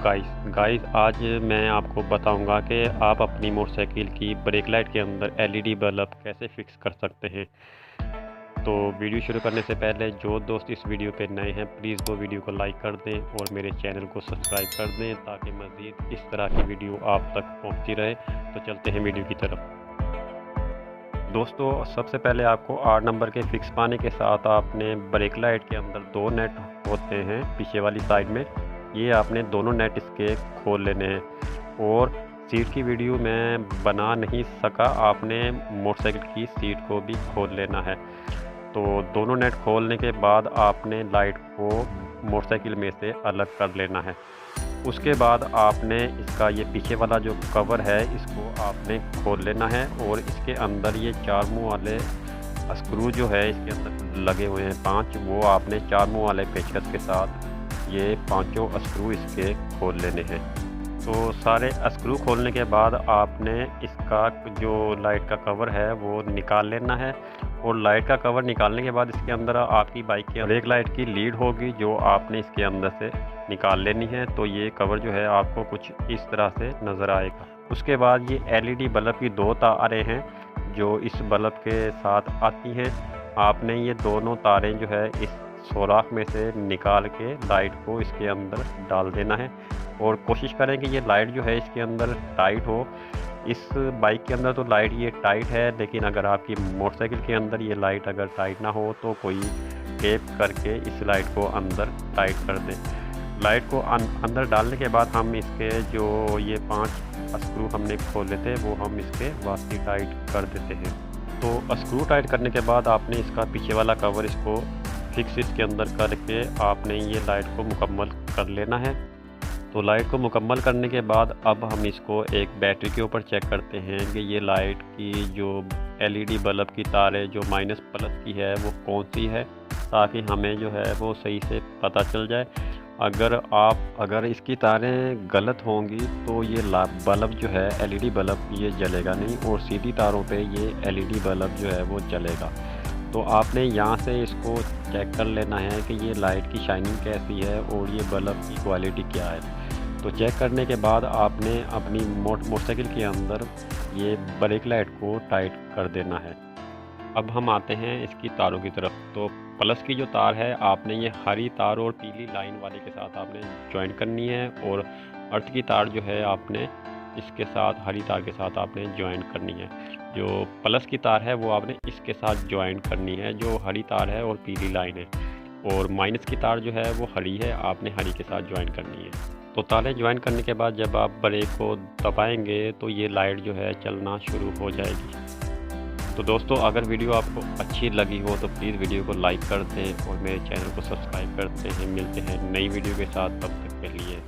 Guys आज मैं आपको बताऊंगा कि आप अपनी मोटरसाइकिल की ब्रेक लाइट के अंदर एलईडी बल्ब कैसे फिक्स कर सकते हैं। तो वीडियो शुरू करने से पहले जो दोस्त इस वीडियो पे नए हैं प्लीज़ वो वीडियो को लाइक कर दें और मेरे चैनल को सब्सक्राइब कर दें ताकि मज़ीद इस तरह की वीडियो आप तक पहुंचती रहे। तो चलते हैं वीडियो की तरफ। दोस्तों सबसे पहले आपको 8 नंबर के फिक्स पाने के साथ आपने ब्रेक लाइट के अंदर 2 नेट होते हैं पीछे वाली साइड में, ये आपने दोनों नेट इसके खोल लेने हैं। और सीट की वीडियो मैं बना नहीं सका, आपने मोटरसाइकिल की सीट को भी खोल लेना है। तो दोनों नेट खोलने के बाद आपने लाइट को मोटरसाइकिल में से अलग कर लेना है। उसके बाद आपने इसका ये पीछे वाला जो कवर है इसको आपने खोल लेना है और इसके अंदर ये 4 मुँह वाले स्क्रू जो है इसके अंदर लगे हुए हैं 5, वो आपने 4 मुँह वाले पेचकस के साथ ये 5 स्क्रू इसके खोल लेने हैं। तो सारे स्क्रू खोलने के बाद आपने इसका जो लाइट का कवर है वो निकाल लेना है। और लाइट का कवर निकालने के बाद इसके अंदर आपकी बाइक की ब्रेक लाइट की लीड होगी जो आपने इसके अंदर से निकाल लेनी है। तो ये कवर जो है आपको कुछ इस तरह से नज़र आएगा। उसके बाद ये एलईडी बल्ब की 2 तारें हैं जो इस बल्ब के साथ आती हैं। आपने ये दोनों तारें जो है इस सुराख में से निकाल के लाइट को इसके अंदर डाल देना है। और कोशिश करें कि ये लाइट जो है इसके अंदर टाइट हो। इस बाइक के अंदर तो लाइट ये टाइट है, लेकिन अगर आपकी मोटरसाइकिल के अंदर ये लाइट अगर टाइट ना हो तो कोई टेप करके इस लाइट को अंदर टाइट कर दें। लाइट को अंदर डालने के बाद हम इसके जो ये 5 स्क्रू हमने खोले थे वो हम इसके वास्ते टाइट कर देते हैं। तो स्क्रू टाइट करने के बाद आपने इसका पीछे वाला कवर इसको फिक्स इसके अंदर करके आपने ये लाइट को मुकम्मल कर लेना है। तो लाइट को मुकम्मल करने के बाद अब हम इसको एक बैटरी के ऊपर चेक करते हैं कि ये लाइट की जो एलईडी बल्ब की तार है जो माइनस प्लस की है वो कौन सी है, ताकि हमें जो है वो सही से पता चल जाए। अगर इसकी तारें गलत होंगी तो ये बल्ब जो है एलईडी बल्ब ये जलेगा नहीं और सीधी तारों पे ये एलईडी बल्ब जो है वो जलेगा। तो आपने यहाँ से इसको चेक कर लेना है कि ये लाइट की शाइनिंग कैसी है और ये बल्ब की क्वालिटी क्या है। तो चेक करने के बाद आपने अपनी मोटरसाइकिल के अंदर ये ब्रेक लाइट को टाइट कर देना है। अब हम आते हैं इसकी तारों की तरफ। तो प्लस की जो तार है आपने ये हरी तार और पीली लाइन वाले के साथ आपने ज्वाइन करनी है। और अर्थ की तार जो है आपने इसके साथ हरी तार के साथ आपने ज्वाइन करनी है। जो प्लस की तार है वो आपने इसके साथ ज्वाइन करनी है जो हरी तार है और पीली लाइन है। और माइनस की तार जो है वो हरी है, आपने हरी के साथ ज्वाइन करनी है। तो तारें ज्वाइन करने के बाद जब आप ब्रेक को दबाएंगे तो ये लाइट जो है चलना शुरू हो जाएगी। तो दोस्तों अगर वीडियो आपको अच्छी लगी हो तो प्लीज़ वीडियो को लाइक कर दें और मेरे चैनल को सब्सक्राइब करते हैं। मिलते हैं नई वीडियो के साथ, तब तक के लिए